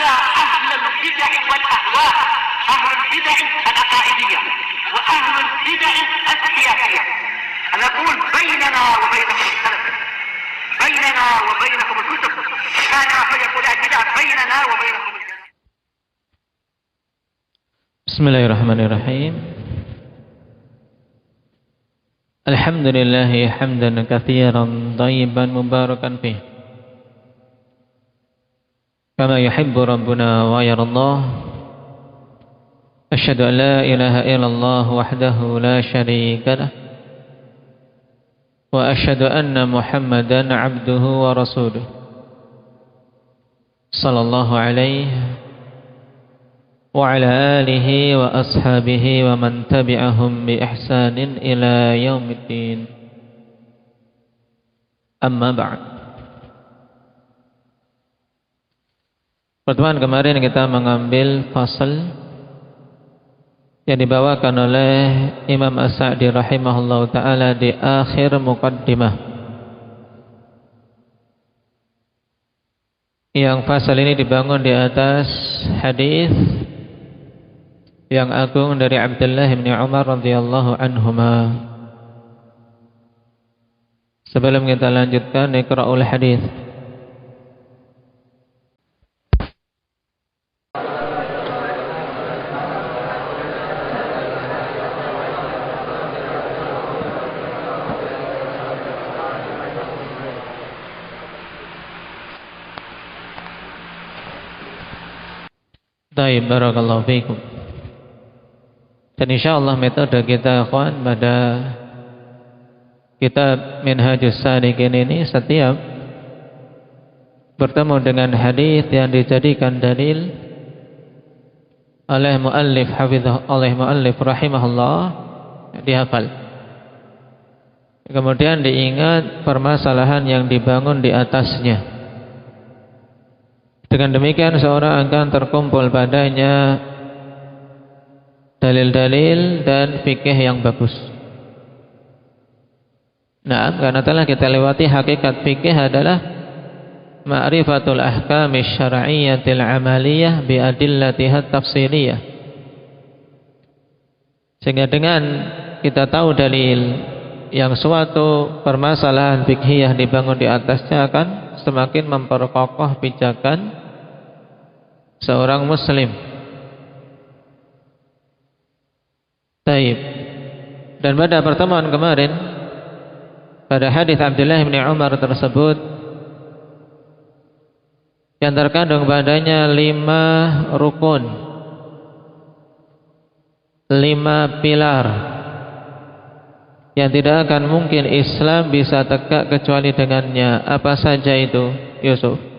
حتى أهل البدع والأهواء، أهل البدع العقائدية وأهل البدع السياسية. أنا أقول بيننا وبينكم السلف، بيننا وبينكم الكتب، كان فيقول البدع بيننا وبينكم السلف. Bismillahirrahmanirrahim. Alhamdulillahi hamdan katsiran thayyiban mubarakan fih, kama yuhibbu rabbuna wa yarallah. Asyhadu an la ilaha illallah wahdahu la syarika lah, wa asyhadu anna Muhammadan abduhu wa rasuluh, sallallahu alaihi wa ala alihi wa ashabihi wa man tabi'ahum bi ihsanin ila yaumiddin. Amma ba'd. Pertemuan kemarin kita mengambil fasal yang dibawakan oleh Imam As-Sa'di rahimahullahu ta'ala di akhir muqaddimah, yang fasal ini dibangun di atas hadis yang agung dari Abdullah bin Umar radhiyallahu anhuma. Sebelum kita lanjutkan, iqra'ul hadis. Baik, barakallahu fiikum. Dan insyaallah metode kita akhwan pada kitab Minhajus Salikin ini, setiap bertemu dengan hadis yang dijadikan dalil oleh muallif rahimahullah, dihafal. Kemudian diingat permasalahan yang dibangun di atasnya. Dengan demikian seorang akan terkumpul padanya dalil-dalil dan fikih yang bagus. Nah, karena telah kita lewati, hakikat fikih adalah ma'rifatul ahkami syar'iyyatil amaliyah bi adillatiha tafsiliyah. Sehingga dengan kita tahu dalil yang suatu permasalahan fikhiyah dibangun di atasnya, akan semakin memperkokoh pijakan seorang muslim. Taib. Dan pada pertemuan kemarin, pada hadis Abdullah bin Umar tersebut, yang terkandung padanya 5 rukun, 5 pilar yang tidak akan mungkin Islam bisa tegak kecuali dengannya. Apa saja itu, Yusuf?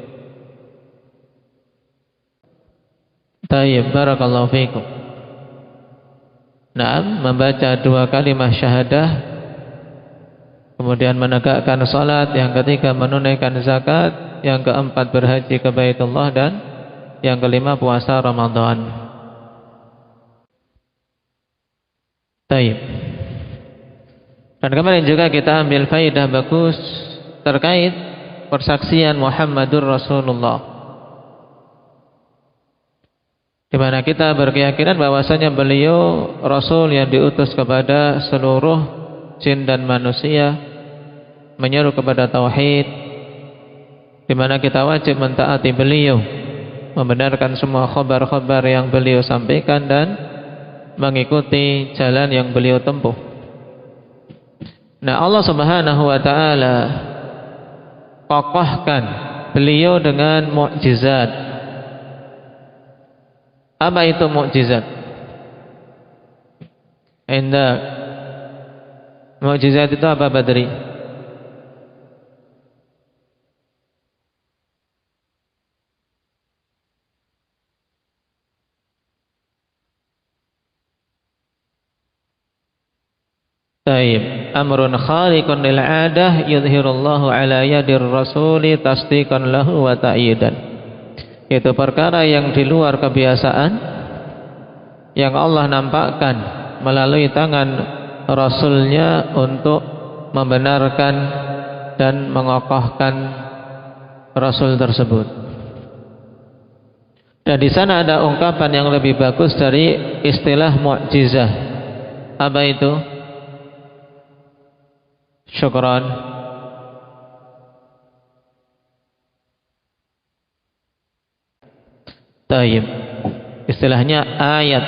Taib, barakallahu fiikum. Naam, membaca 2 kalimah syahadah, kemudian menegakkan salat, yang ketiga menunaikan zakat, yang keempat berhaji ke Baitullah, dan yang kelima puasa Ramadan. Taib. Dan kemarin juga kita ambil faidah bagus terkait persaksian Muhammadur Rasulullah, di mana kita berkeyakinan bahwasanya beliau Rasul yang diutus kepada seluruh jin dan manusia, menyeru kepada tauhid, di mana kita wajib mentaati beliau, membenarkan semua khabar-khabar yang beliau sampaikan, dan mengikuti jalan yang beliau tempuh. Nah, Allah Subhanahu wa ta'ala kokohkan beliau dengan mukjizat. Apa itu mukjizat? Mukjizat itu apa, Badri? Taib. Amrun khaliqun lil 'adah yudhirullahu ala yadir rasuli tasdiqan lahu wa ta'idan. Itu perkara yang di luar kebiasaan, yang Allah nampakkan melalui tangan Rasulnya untuk membenarkan dan mengokohkan Rasul tersebut. Dan di sana ada ungkapan yang lebih bagus dari istilah mukjizah. Apa itu? Syukran. Taib. Istilahnya ayat.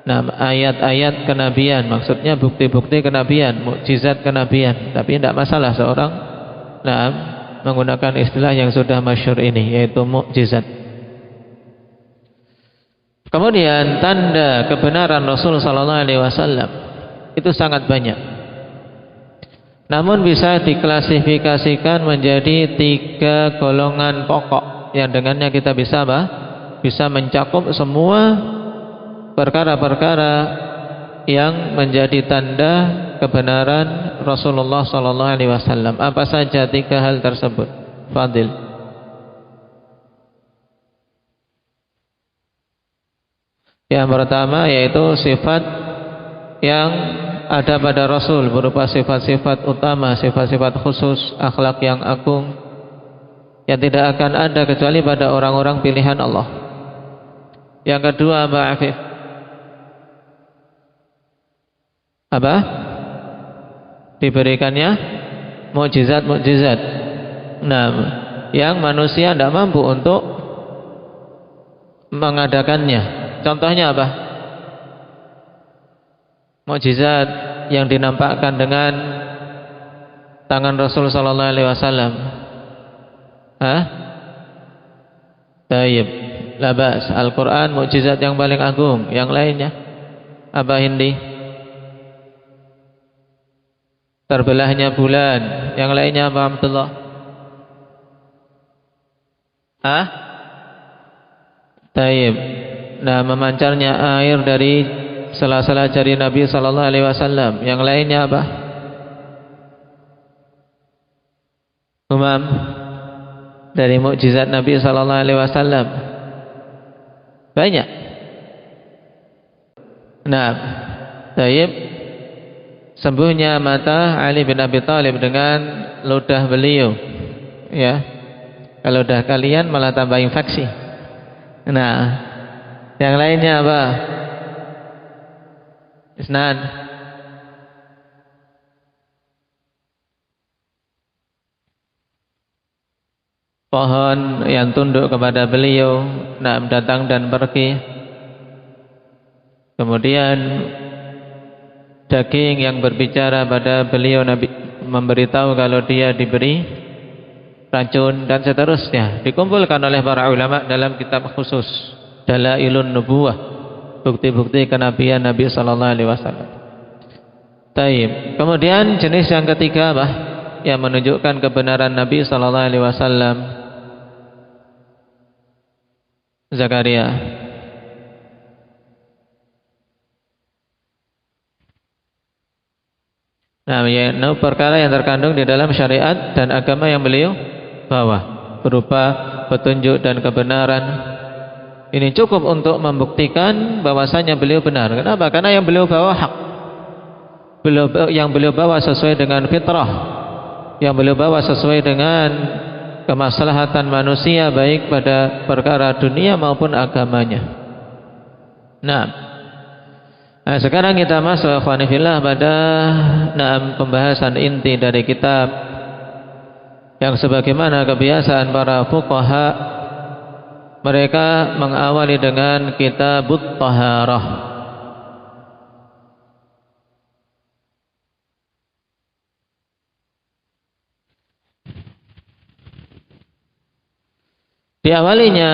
Nah, ayat-ayat kenabian, maksudnya bukti-bukti kenabian, mukjizat kenabian. Tapi tidak masalah seorang menggunakan istilah yang sudah masyhur ini, yaitu mukjizat. Kemudian tanda kebenaran Rasul sallallahu alaihi wasallam itu sangat banyak. Namun bisa diklasifikasikan menjadi 3 golongan pokok yang dengannya kita bisa bisa mencakup semua perkara-perkara yang menjadi tanda kebenaran Rasulullah sallallahu alaihi wasallam. Apa saja 3 hal tersebut? Fadil. Yang pertama yaitu sifat yang ada pada Rasul berupa sifat-sifat utama, sifat-sifat khusus, akhlak yang agung yang tidak akan ada kecuali pada orang-orang pilihan Allah. Yang kedua, apa Afif? Apa? Diberikannya mukjizat-mukjizat. Nah, yang manusia tidak mampu untuk mengadakannya. Contohnya apa? Mukjizat yang dinampakkan dengan tangan Rasul sallallahu alaihi wasallam. Tayyib. Labas. Al-Quran mukjizat yang paling agung. Yang lainnya apa Hindi? Terbelahnya bulan. Yang lainnya apa Abdullah? Tayyib. Nah, memancarnya air dari sela-sela jari Nabi sallallahu alaihi wasallam. Yang lainnya apa? Umam. Dari mukjizat Nabi sallallahu alaihi wasallam. Banyak. Nah, tayyib. Sembuhnya mata Ali bin Abi Thalib dengan ludah beliau. Ya. Kalau ludah kalian malah tambah infeksi. Nah, yang lainnya apa? Isnan. Pohon yang tunduk kepada beliau, datang dan pergi. Kemudian daging yang berbicara pada beliau, Nabi memberitahu kalau dia diberi racun dan seterusnya. Dikumpulkan oleh para ulama dalam kitab khusus Dalailun Nubuwah, bukti-bukti kenabian Nabi sallallahu alaihi wasallam. Taib. Kemudian jenis yang ketiga apa? Yang menunjukkan kebenaran Nabi sallallahu alaihi wasallam. Zakaria. Nah, yaitu perkara yang terkandung di dalam syariat dan agama yang beliau bawa berupa petunjuk dan kebenaran. Ini cukup untuk membuktikan bahwasanya beliau benar. Kenapa? Karena yang beliau bawa hak. Yang beliau bawa sesuai dengan fitrah. Yang beliau bawa sesuai dengan kemaslahatan manusia, baik pada perkara dunia maupun agamanya. Nah, sekarang kita masuk ikhwanifillah pada pembahasan inti dari kitab yang sebagaimana kebiasaan para fuqaha, mereka mengawali dengan kitabut taharah. Diawalinya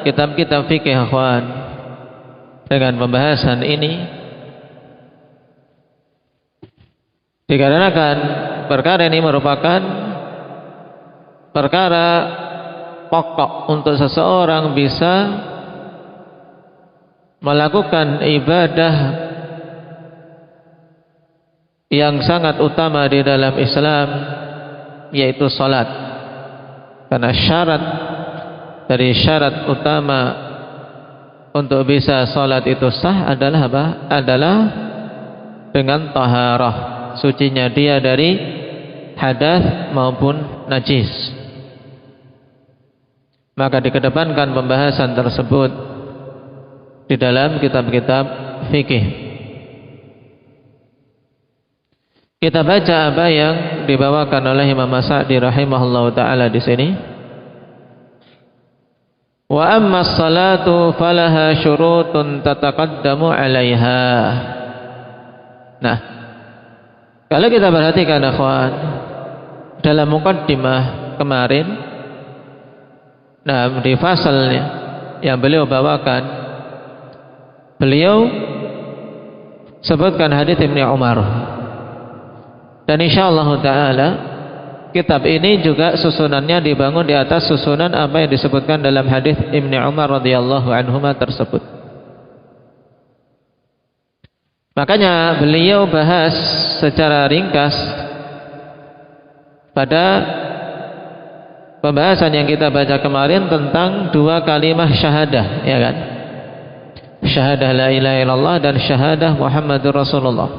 kitab-kitab fikih akhwan dengan pembahasan ini dikarenakan perkara ini merupakan perkara pokok untuk seseorang bisa melakukan ibadah yang sangat utama di dalam Islam, yaitu salat. Karena syarat dari syarat utama untuk bisa salat itu sah adalah apa? Adalah dengan taharah, sucinya dia dari hadas maupun najis. maka dikedepankan pembahasan tersebut di dalam kitab-kitab fikih. Kita baca apa yang dibawakan oleh Imam As-Sa'di rahimahullahu taala di sini. Wa amma as-salatu falaha syurutun tataqaddamu 'alaiha. Nah, kalau kita perhatikan akhwan, dalam muqaddimah kemarin, nah di fasalnya yang beliau bawakan, beliau sebutkan hadits Ibnu Umar. Dan insyaallah taala kitab ini juga susunannya dibangun di atas susunan apa yang disebutkan dalam hadis Ibnu Umar radhiyallahu anhuma tersebut. Makanya beliau bahas secara ringkas pada pembahasan yang kita baca kemarin tentang dua kalimat syahadah, ya kan? Syahadah la ilaha illallah dan syahadah Muhammadur Rasulullah.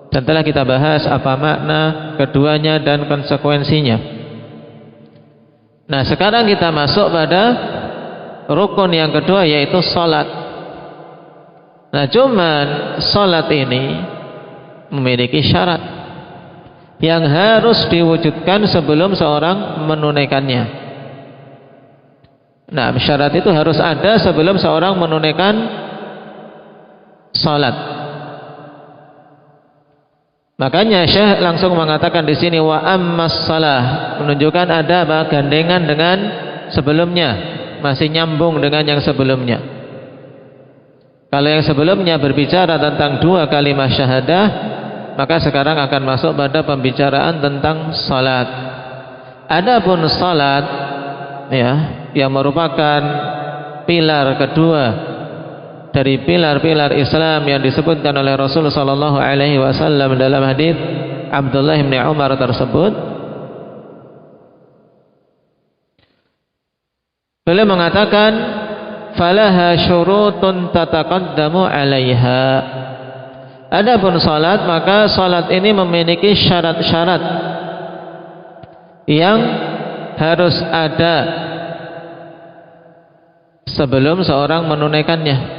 Dan telah kita bahas apa makna keduanya dan konsekuensinya. Nah, sekarang kita masuk pada rukun yang kedua, yaitu salat. Nah, cuman salat ini memiliki syarat yang harus diwujudkan sebelum seorang menunaikannya. Nah, syarat itu harus ada sebelum seorang menunaikan salat. Makanya Syekh langsung mengatakan di sini wa ammas shalah, menunjukkan ada apa? Gandengan dengan sebelumnya, masih nyambung dengan yang sebelumnya. Kalau yang sebelumnya berbicara tentang dua kalimat syahadah, maka sekarang akan masuk pada pembicaraan tentang salat. Adapun salat, ya, yang merupakan pilar kedua dari pilar-pilar Islam yang disebutkan oleh Rasul sallallahu alaihi wasallam dalam hadis Abdullah bin Umar tersebut, beliau mengatakan falaha syurutun tataqaddamu 'alaiha. Adapun salat, maka salat ini memiliki syarat-syarat yang harus ada sebelum seorang menunaikannya.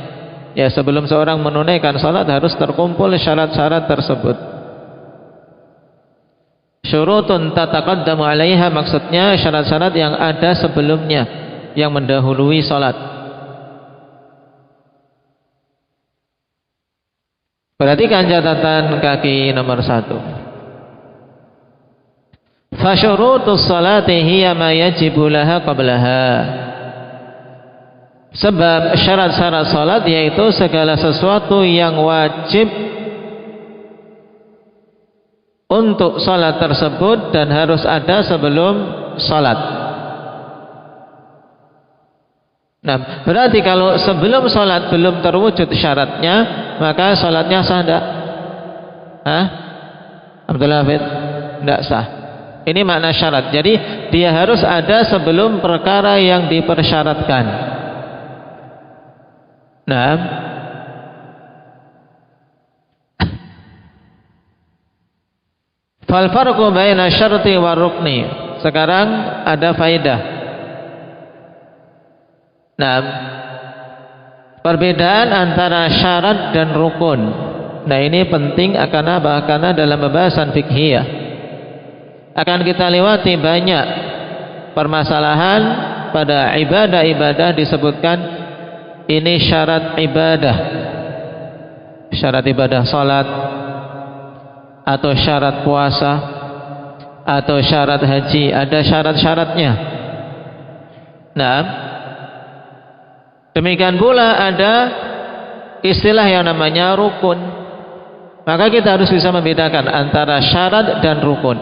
Ya, sebelum seorang menunaikan salat harus terkumpul syarat-syarat tersebut. Syurutun tataqaddamu 'alaiha, maksudnya syarat-syarat yang ada sebelumnya, yang mendahului salat. Perhatikan catatan kaki nomor 1. Fa syurutus salati hiya ma yajibu laha qablaha. Sebab syarat-syarat salat yaitu segala sesuatu yang wajib untuk salat tersebut dan harus ada sebelum salat. Nah, berarti kalau sebelum salat belum terwujud syaratnya, maka salatnya sah enggak? Hah? Abdullah Hafid? Enggak sah. Ini makna syarat. Jadi dia harus ada sebelum perkara yang dipersyaratkan. Nah, fal farqu baina syarti wa rukni. Sekarang ada faedah. Nah, perbedaan antara syarat dan rukun. Nah, ini penting akan apa? Karena dalam pembahasan fikhiyah akan kita lewati banyak permasalahan pada ibadah-ibadah disebutkan ini syarat ibadah, syarat ibadah salat, atau syarat puasa, atau syarat haji, ada syarat-syaratnya. Nah, demikian pula ada istilah yang namanya rukun. Maka kita harus bisa membedakan antara syarat dan rukun.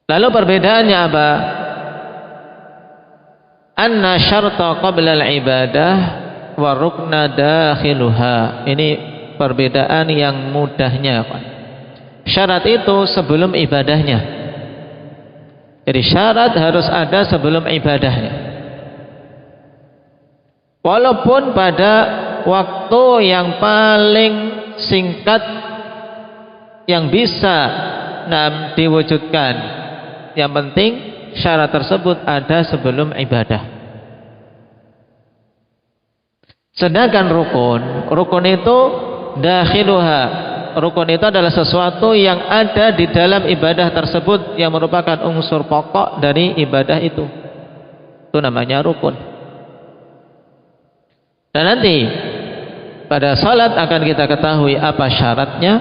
Lalu perbedaannya apa? Anna syarta qabla al-ibadah wa rukna dakhiluha. Ini perbedaan yang mudahnya. Syarat itu sebelum ibadahnya. Jadi syarat harus ada sebelum ibadahnya. Walaupun pada waktu yang paling singkat yang bisa diwujudkan, yang penting syarat tersebut ada sebelum ibadah. Sedangkan rukun itu dakhiluha. Rukun itu adalah sesuatu yang ada di dalam ibadah tersebut yang merupakan unsur pokok dari ibadah itu. Itu namanya rukun. Dan nanti pada salat akan kita ketahui apa syaratnya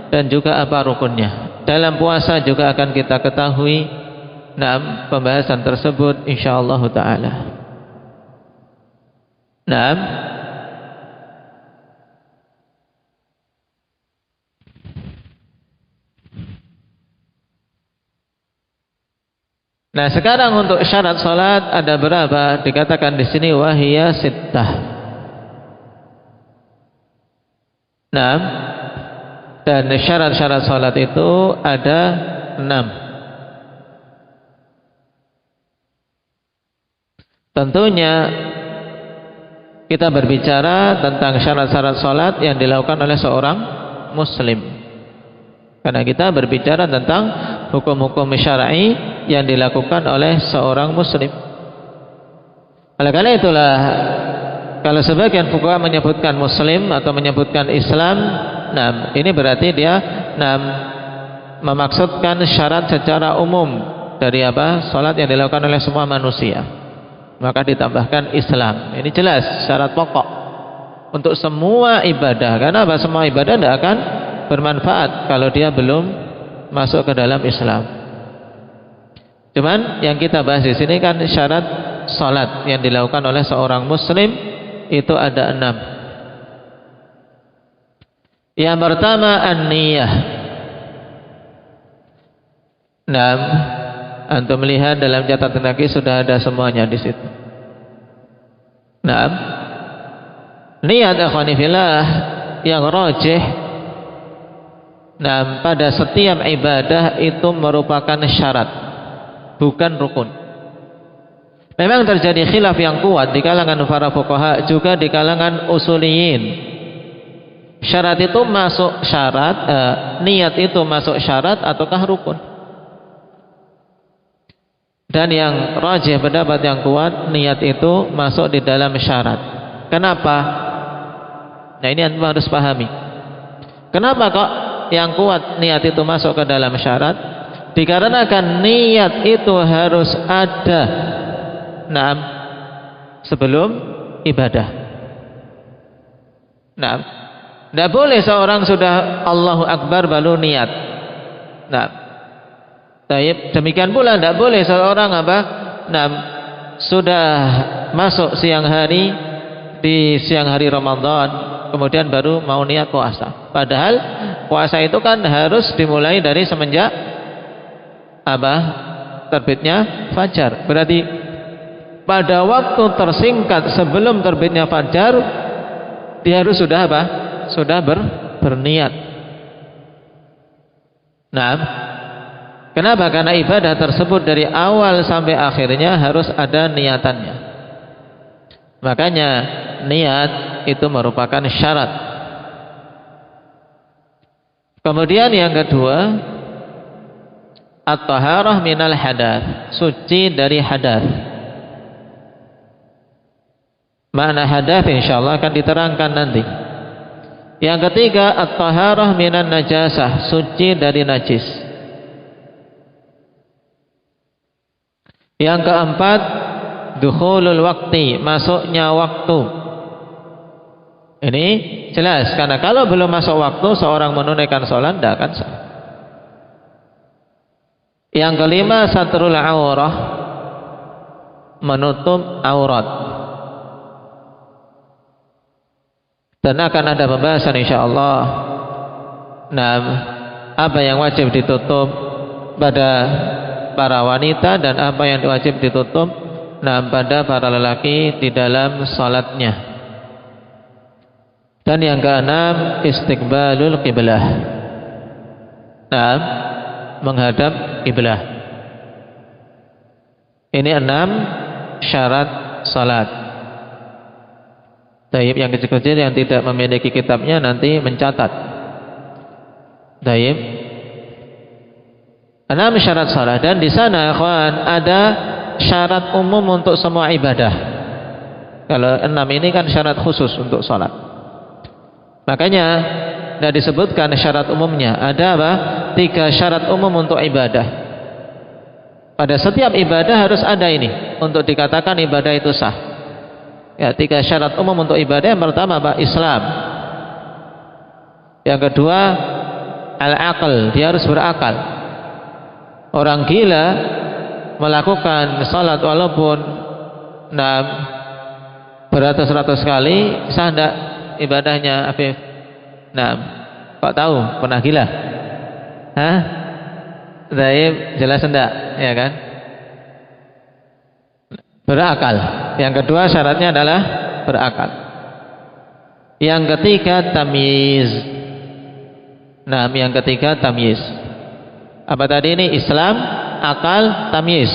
dan juga apa rukunnya. Dalam puasa juga akan kita ketahui pembahasan tersebut insyaallah taala. Nah, sekarang untuk syarat salat ada berapa? Dikatakan di sini wahiya sittah. Dan syarat-syarat salat itu ada 6. Tentunya kita berbicara tentang syarat-syarat salat yang dilakukan oleh seorang muslim. Karena kita berbicara tentang hukum-hukum syar'i yang dilakukan oleh seorang muslim. Oleh karena itulah kalau sebagian fuqaha menyebutkan muslim atau menyebutkan Islam, ini berarti dia memaksudkan syarat secara umum dari salat yang dilakukan oleh semua manusia. Maka ditambahkan Islam. Ini jelas syarat pokok untuk semua ibadah. Karena semua ibadah tidak akan bermanfaat kalau dia belum masuk ke dalam Islam. Cuman yang kita bahas di sini kan syarat salat yang dilakukan oleh seorang muslim itu ada 6. Yang pertama an-niyah. Antum melihat dalam catatan kaki sudah ada semuanya di situ. Niat akhwani fillah yang rajih pada setiap ibadah itu merupakan syarat, bukan rukun. Memang terjadi khilaf yang kuat di kalangan para fuqaha juga di kalangan usuliyin. Syarat itu masuk syarat, niat itu masuk syarat ataukah rukun? Dan yang rajih pendapat yang kuat, niat itu masuk di dalam syarat. Kenapa? Nah, ini Anda harus pahami. Kenapa kok yang kuat niat itu masuk ke dalam syarat? Dikarenakan niat itu harus ada sebelum ibadah. Tidak boleh seorang sudah Allahu Akbar baru niat. Demikian pula tidak boleh seorang sudah masuk siang hari di siang hari Ramadan kemudian baru mau niat puasa. Padahal puasa itu kan harus dimulai dari semenjak terbitnya fajar. Berarti pada waktu tersingkat sebelum terbitnya fajar dia harus sudah sudah berniat. Kenapa? Karena ibadah tersebut dari awal sampai akhirnya harus ada niatannya. Makanya niat itu merupakan syarat. Kemudian yang kedua, at-taharah minal hadath, suci dari hadath. Makna hadath insyaallah akan diterangkan nanti. Yang ketiga, at-taharah minan najasah, suci dari najis. Yang keempat, dukhulul waqti, masuknya waktu. Ini jelas karena kalau belum masuk waktu seorang menunaikan salat tidak akan sah. Yang kelima, satrul aurah, menutup aurat. Dan akan ada pembahasan insyaallah. Apa yang wajib ditutup pada para wanita dan apa yang wajib ditutup pada para lelaki di dalam salatnya. Dan yang keenam, istiqbalul qiblah. Menghadap kiblah. Ini 6 syarat salat. Taib yang kecil-kecil yang tidak memiliki kitabnya nanti mencatat. Taib. 6 syarat salat, dan di sana ikhwan ada syarat umum untuk semua ibadah. Kalau 6 ini kan syarat khusus untuk salat. Makanya sudah disebutkan syarat umumnya. Ada apa? 3 syarat umum untuk ibadah. Pada setiap ibadah harus ada ini untuk dikatakan ibadah itu sah. Ya, 3 syarat umum untuk ibadah. Yang pertama apa? Islam. Yang kedua al-aql, dia harus berakal. Orang gila melakukan salat walaupun beratus-ratus kali, sah enggak ibadahnya, Afif? Kok tahu? Pernah gila? Hah? Zaib, jelas enggak? Ya kan? Berakal. Yang kedua syaratnya adalah berakal. Yang ketiga tamyiz. Yang ketiga tamyiz. Apa tadi ini? Islam, akal, tamyiz.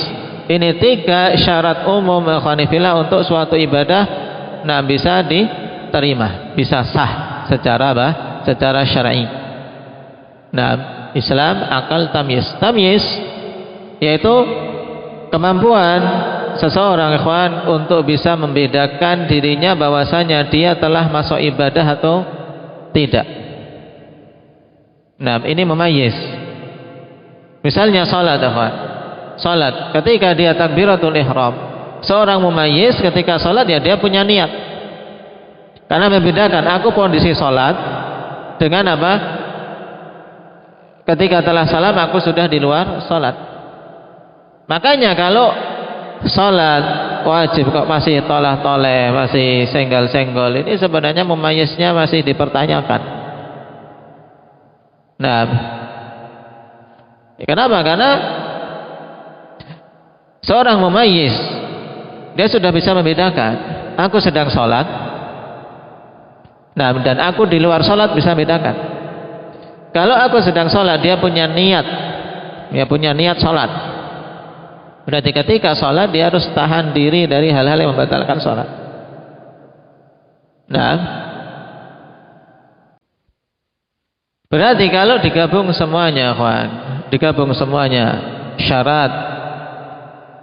Ini 3 syarat umum khonifillah untuk suatu ibadah bisa diterima, bisa sah secara apa? Secara syar'i. Islam, akal, tamyiz. Tamyiz yaitu kemampuan seseorang ikhwan untuk bisa membedakan dirinya bahwasanya dia telah masuk ibadah atau tidak. Ini memayyiz. Misalnya salat, salat ketika dia takbiratul ihram, seorang mumayyiz ketika salat ya dia punya niat. Karena membedakan aku kondisi salat dengan apa? Ketika telah salam aku sudah di luar salat. Makanya kalau salat wajib kok masih tolah-toleh, masih senggol-senggol, ini sebenarnya mumayyiznya masih dipertanyakan. Kenapa? Karena seorang mumayyiz dia sudah bisa membedakan aku sedang sholat, dan aku di luar sholat bisa bedakan. Kalau aku sedang sholat dia punya niat sholat, berarti ketika sholat dia harus tahan diri dari hal-hal yang membatalkan sholat. Berarti kalau digabung semuanya, kawan, digabung semuanya syarat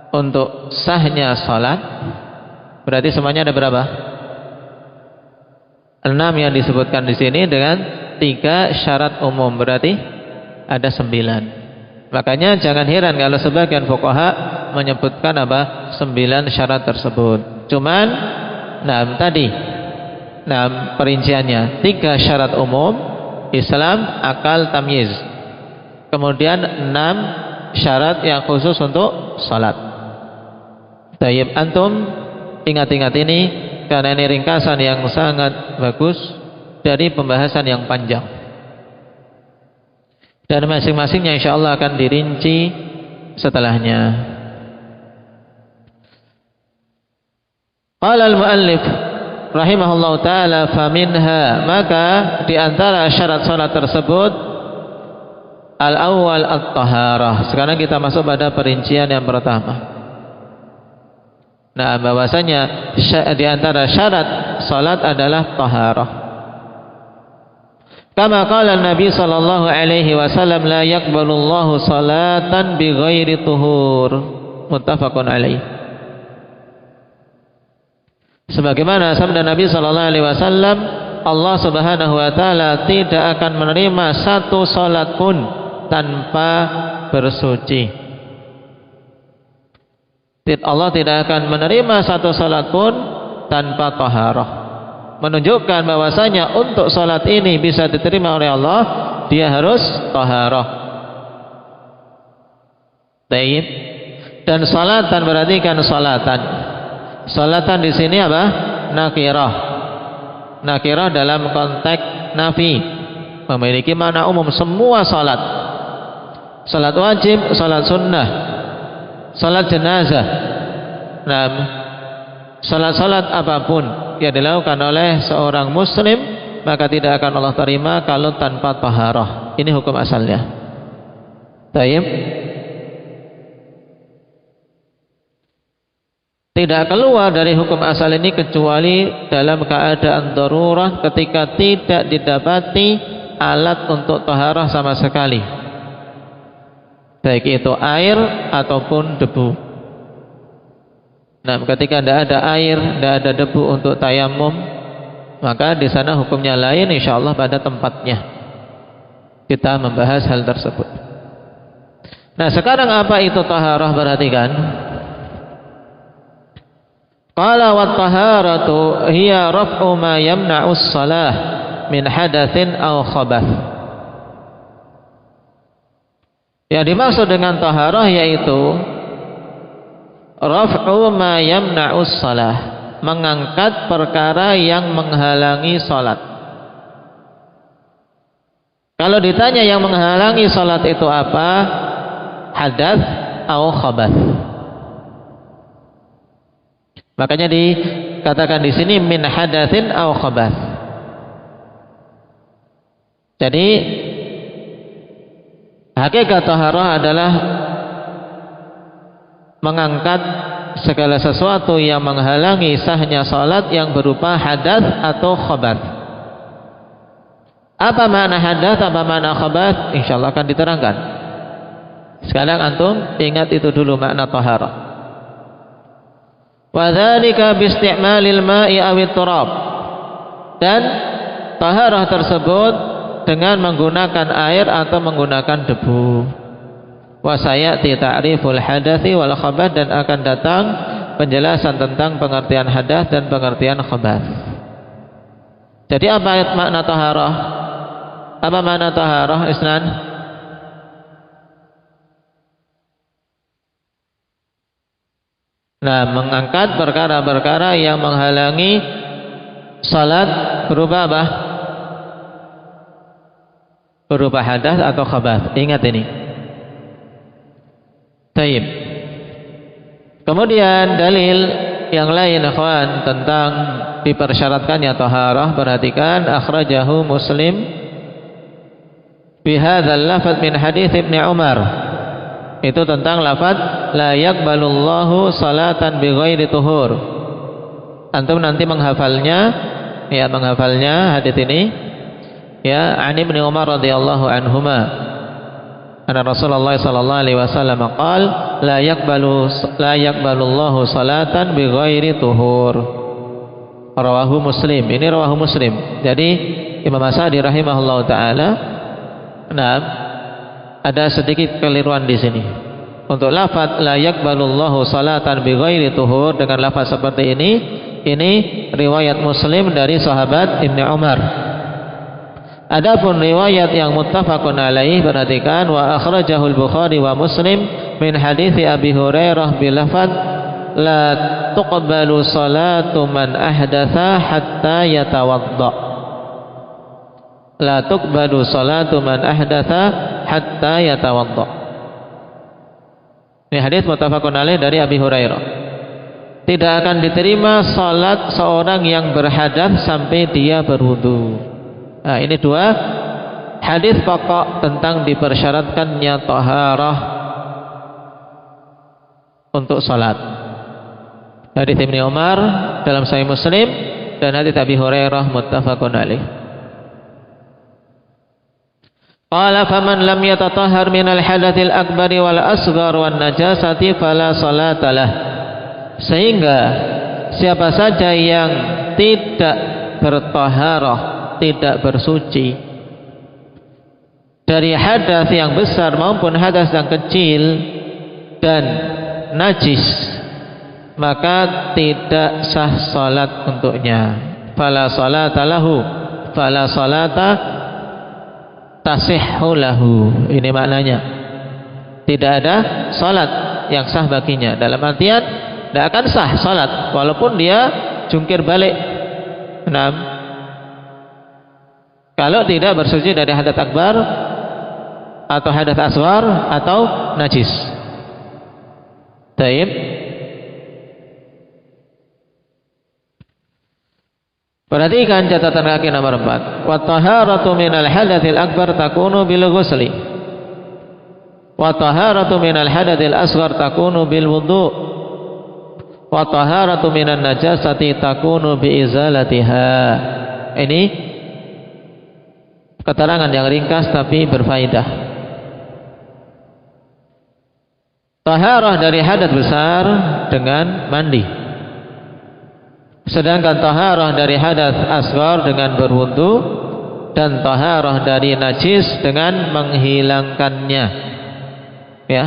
untuk sahnya salat, berarti semuanya ada berapa? 6 yang disebutkan di sini dengan 3 syarat umum, berarti ada 9. Makanya jangan heran kalau sebagian fuqaha menyebutkan apa? 9 syarat tersebut. Cuman tadi perinciannya 3 syarat umum, Islam, akal, tamyiz. Kemudian 6 syarat yang khusus untuk salat. Tayyib, antum ingat-ingat ini karena ini ringkasan yang sangat bagus dari pembahasan yang panjang. Dan masing-masingnya insyaallah akan dirinci setelahnya. Qala al-muallif rahimahullahu ta'ala, faminha, maka di antara syarat salat tersebut al-awwal at-taharah. Sekarang kita masuk pada perincian yang pertama. Bahwasanya di antara syarat salat adalah taharah. Kama qala Nabi sallallahu alaihi wasallam, la yaqbalullahu salatan bighairi tuhur. Muttafaqun alaih. Sebagaimana sabda Nabi sallallahu alaihi wasallam, Allah Subhanahu wa taala tidak akan menerima satu salat pun tanpa bersuci. Allah tidak akan menerima satu salat pun tanpa taharah. Menunjukkan bahwasanya untuk salat ini bisa diterima oleh Allah, dia harus taharah. Baik. Dan salatan berarti kan salatan. Salatan di sini apa? Nakirah. Nakirah dalam konteks nafi, memiliki makna umum semua salat. Salat wajib, salat sunnah, salat jenazah. Salat-salat apapun yang dilakukan oleh seorang muslim maka tidak akan Allah terima kalau tanpa taharah. Ini hukum asalnya. Tayyib. Tidak keluar dari hukum asal ini kecuali dalam keadaan darurat, ketika tidak didapati alat untuk taharah sama sekali. baik itu air ataupun debu. Nah, ketika tidak ada air, tidak ada debu untuk tayamum, maka di sana hukumnya lain, insyaallah pada tempatnya kita membahas hal tersebut. Nah, sekarang apa itu taharah? Perhatikan. Qala wat taharatu hiya raf'u ma yamna'u shalah min hadatsin aw khabath. Yang dimaksud dengan taharah yaitu raf'u ma yamna'u shalah, mengangkat perkara yang menghalangi salat. Kalau ditanya yang menghalangi salat itu apa? Hadath atau khabath. Makanya dikatakan di sini min hadatsin atau khabath. Jadi hakikat taharah adalah mengangkat segala sesuatu yang menghalangi sahnya salat yang berupa hadath atau khabath. Apa makna hadath, apa makna khabath? Insyaallah akan diterangkan. Sekarang antum ingat itu dulu makna taharah. Wa dzalika bi isti'malil ma'i awit turab. Dan taharah tersebut dengan menggunakan air atau menggunakan debu. Wa sayati ta'riful hadathi wal khabath, dan akan datang penjelasan tentang pengertian hadath dan pengertian khabath. Jadi apa makna taharah? Apa makna taharah, Isnan? Nah, mengangkat perkara-perkara yang menghalangi salat berupa apa? Berupa hadath atau khabath. Ingat ini. Taib. Kemudian dalil yang lain, akhwan, tentang dipersyaratkannya taharah. Perhatikan, akhrajahu Muslim bihadzal lafadz min hadits Ibnu Umar. Itu tentang lafaz la yaqbalullahu salatan bighairi tuhur. Antum nanti menghafalnya, ya, menghafalnya hadis ini, ya, an Ibnu Umar radhiyallahu anhuma anna Rasulullah sallallahu alaihi wasallam qaal la yaqbalullahu salatan bighairi tuhur. Rawahu Muslim. Ini rawahu Muslim. Jadi Imam As-Sa'di rahimahullahu taala, nah, ada sedikit keliruan di sini. Untuk lafaz la yaqbalullahu salatan bighairi tuhur dengan lafaz seperti ini riwayat Muslim dari sahabat Ibnu Umar. Adapun riwayat yang muttafaqun alaih, perhatikan, wa akhrajahu al-Bukhari wa Muslim min hadits Abi Hurairah bil lafaz la tuqbalu salatu man ahdatha hatta yatawadda. La tuqbalu salatu man ahdatha hatta yatawadda. Ini hadis muttafaqun alaih dari Abi Hurairah. Tidak akan diterima salat seorang yang berhadath sampai dia berwudu. Nah, ini dua hadis pokok tentang dipersyaratkannya taharah untuk salat. Hadis Ibnu Umar dalam Sahih Muslim dan hadis Abi Hurairah muttafaqun alaih. Qala faman lam yatatahhar minal hadatsil akbari wal asghar wan najasati fala salatalah. Sehingga siapa saja yang tidak bertaharah, tidak bersuci dari hadas yang besar maupun hadas yang kecil dan najis, maka tidak sah salat untuknya. Fala salatalahu, fala salata tasihhu lahu. Ini maknanya, tidak ada salat yang sah baginya. Dalam artian tidak akan sah salat walaupun dia jungkir balik. Nah, kalau tidak bersuci dari hadath akbar atau hadath asghar atau najis. Taib. Perhatikan catatan kaki nomor 4. Wa taharatu minal hadatsil akbar takunu bil ghusli. Wa taharatu minal hadatsil asghar takunu bil wudu. Wa taharatu minan najasati takunu bi izalatiha. Ini keterangan yang ringkas tapi berfaedah. Taharah dari hadas besar dengan mandi. Sedangkan taharah dari hadas asghar dengan berwudu, dan taharah dari najis dengan menghilangkannya. Ya.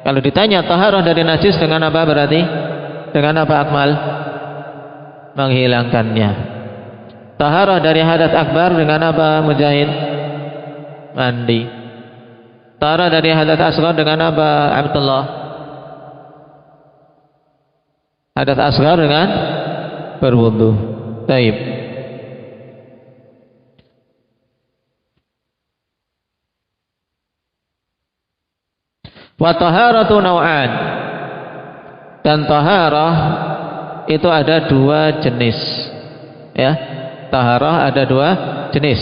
Kalau ditanya taharah dari najis dengan apa berarti? Dengan apa Akmal? Menghilangkannya. Taharah dari hadas akbar dengan apa Mujahid? Mandi. Taharah dari hadas asghar dengan apa Abdullah? Hadas asghar dengan berwudu. Baik. Wa taharatu naw'an. Dan taharah itu ada dua jenis. Ya. Taharah ada dua jenis.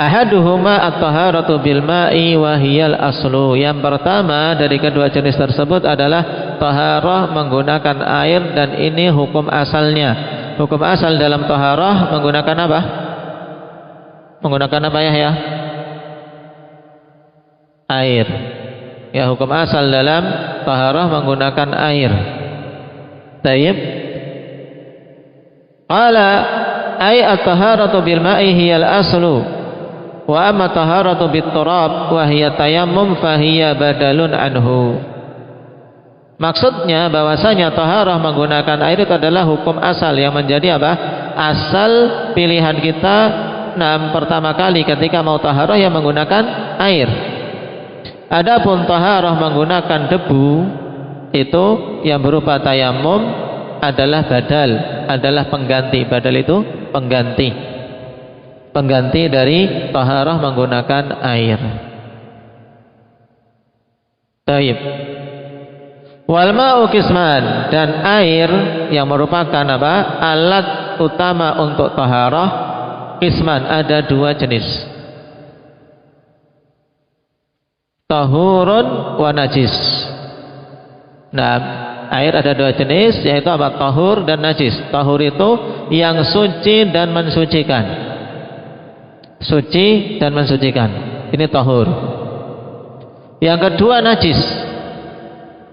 Ahaduhuma at-taharatu bil ma'i wa hiyal aslu. Yang pertama dari kedua jenis tersebut adalah taharah menggunakan air, dan ini hukum asalnya. Hukum asal dalam taharah menggunakan apa? Menggunakan apa ya? Air. Ya, hukum asal dalam taharah menggunakan air. Tayyib. Qala ay at-taharatu bil ma'i hiyal aslu. Wa amma taharatu bit turab wa hiya tayammum fa hiya badalun anhu. Maksudnya bahwasanya taharah menggunakan air itu adalah hukum asal yang menjadi apa? Asal pilihan kita pertama kali ketika mau taharah yang menggunakan air. Adapun taharah menggunakan debu itu yang berupa tayammum adalah badal, adalah pengganti. Badal itu pengganti dari taharah menggunakan air. Taib. Wal ma'u qisman, dan air yang merupakan apa? Alat utama untuk taharah qisman, ada dua jenis. Tahurun wa najis. Nah, air ada dua jenis, yaitu apa? Tahur dan najis. Tahur itu yang suci dan mensucikan. Suci dan mensucikan. Ini tahur. Yang kedua najis.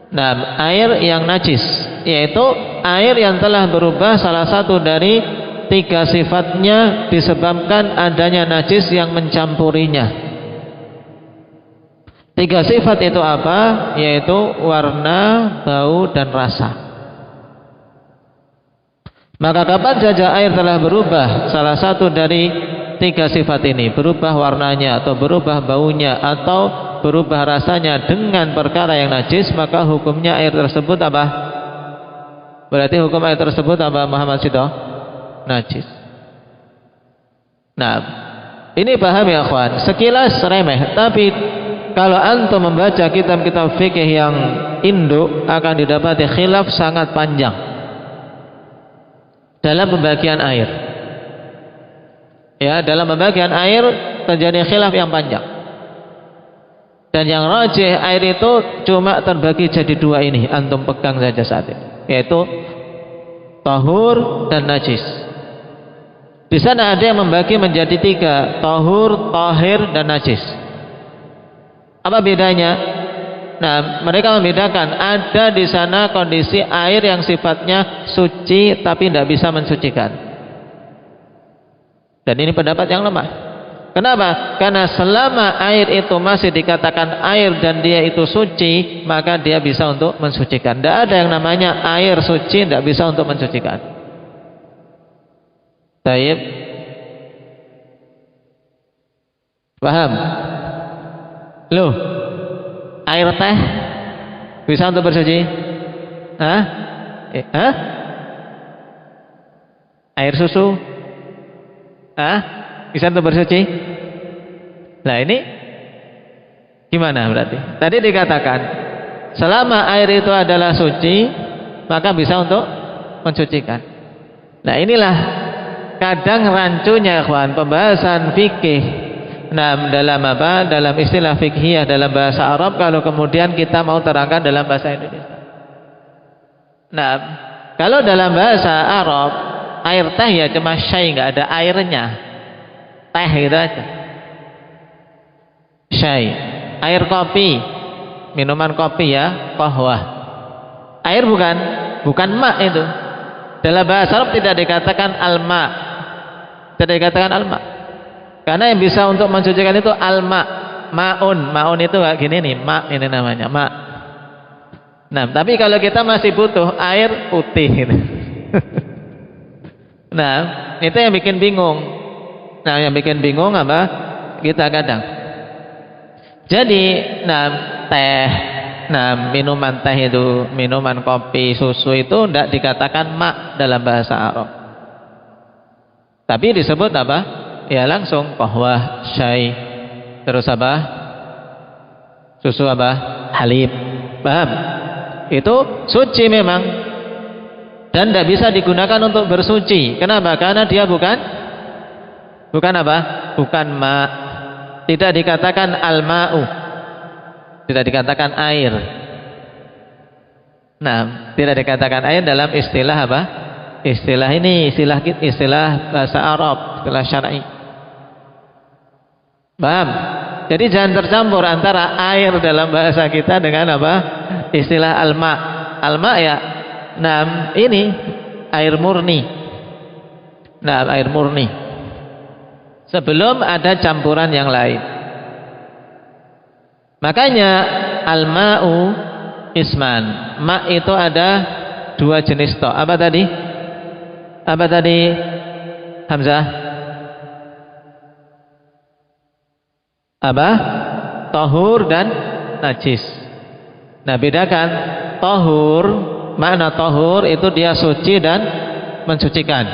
Nah, air yang najis, yaitu air yang telah berubah salah satu dari tiga sifatnya disebabkan adanya najis yang mencampurinya. Tiga sifat itu apa? Yaitu warna, bau, dan rasa. Maka kapan saja air telah berubah salah satu dari tiga sifat ini, berubah warnanya atau berubah baunya atau berubah rasanya dengan perkara yang najis, maka hukumnya air tersebut apa? Berarti hukum air tersebut apa Muhammad Sido? Najis. Nah, ini paham ya kawan? Sekilas remeh, tapi kalau antum membaca kitab-kitab fikih yang induk akan didapati khilaf sangat panjang dalam pembagian air. Ya, dalam pembagian air terjadi khilaf yang panjang. Dan yang rajih air itu cuma terbagi jadi dua ini, antum pegang saja saat ini, yaitu tahur dan najis. Di sana ada yang membagi menjadi tiga, tahur, tahir, dan najis. Apa bedanya? Nah, mereka membedakan, ada di sana kondisi air yang sifatnya suci tapi tidak bisa mensucikan. Dan ini pendapat yang lemah. Kenapa? Karena selama air itu masih dikatakan air dan dia itu suci, maka dia bisa untuk mensucikan. Tidak ada yang namanya air suci tidak bisa untuk mensucikan. Taib. Paham? Loh, air teh bisa untuk bersuci? Hah? Air susu? Bisa untuk bersuci? Nah, ini gimana berarti? Tadi dikatakan selama air itu adalah suci, maka bisa untuk mensucikan. Nah, inilah kadang rancunya kawan pembahasan fikih. Nah, dalam apa? Dalam istilah fikhiyah dalam bahasa Arab, kalau kemudian kita mau terangkan dalam bahasa Indonesia. Nah, kalau dalam bahasa Arab air teh ya cuma syai, nggak ada airnya. Teh gitu aja. Syai. air kopi, minuman kopi ya, qahwah. Air bukan ma itu. Dalam bahasa Arab tidak dikatakan al-ma. Tidak dikatakan al-ma. Karena yang bisa untuk mensucikan itu al-ma. Maun itu kayak gini nih, ma ini namanya, ma. Nah, tapi kalau kita masih butuh air putih gitu. Nah, itu yang bikin bingung. Nah, yang bikin bingung apa? Kita kadang. Jadi, teh, minuman teh itu, minuman kopi, susu itu tidak dikatakan ma dalam bahasa Arab. Tapi disebut apa? Ya langsung qahwah, syai, terus apa? Susu apa? Halib. Paham? Itu suci memang. Dan tidak bisa digunakan untuk bersuci. Kenapa? Karena dia bukan apa? Bukan ma. Tidak dikatakan al-ma'u. Tidak dikatakan air. Nah, tidak dikatakan air dalam istilah apa? Istilah ini, istilah bahasa Arab, istilah syar'i. Paham? Jadi jangan tercampur antara air dalam bahasa kita dengan apa? Istilah al-ma. Al-ma ya, ini air murni. Air murni. Sebelum ada campuran yang lain. Makanya al-ma'u isman. Ma itu ada dua jenis toh. Apa tadi? Hamzah? Apa? Tahur dan najis. Nah, bedakan tahur, makna tahur itu dia suci dan mensucikan.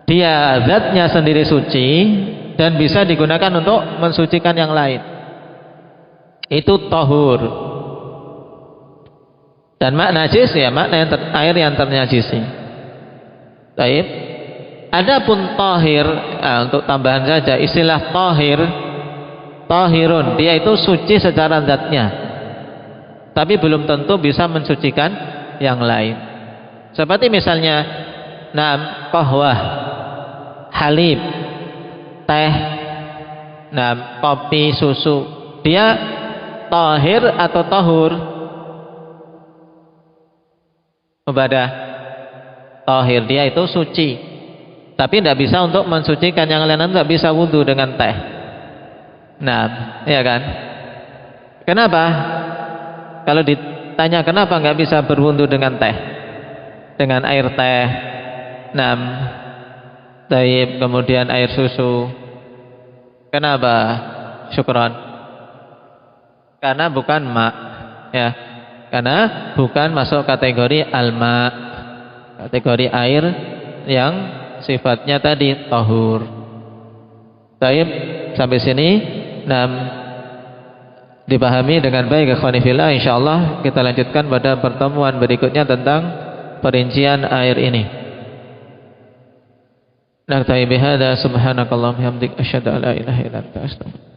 Dia zatnya sendiri suci dan bisa digunakan untuk mensucikan yang lain. Itu tahur. Dan makna najis ya makna air yang ternajisi. Baik. Adapun tahir, untuk tambahan saja istilah tahirun, dia itu suci secara zatnya. Tapi belum tentu bisa mensucikan yang lain. Seperti misalnya qahwah, halib, teh, kopi, susu. Dia tahir atau tahur? Mubadah. Tahir, dia itu suci. Tapi tidak bisa untuk mensucikan yang lain, tidak bisa wudu dengan teh. Ya kan? Kenapa? Kalau ditanya kenapa nggak bisa berwudu dengan teh, dengan air teh, taib, kemudian air susu. Kenapa? Syukron. Karena bukan ma, ya. Karena bukan masuk kategori al-ma, kategori air yang sifatnya tadi tahur. Taib, sampai sini dipahami dengan baik ikhwani fillah. Insyaallah kita lanjutkan pada pertemuan berikutnya tentang perincian air ini. Naktabi bihadza subhanakallahumma hamdik asyhadu an la ilaha illa anta astaghfiruka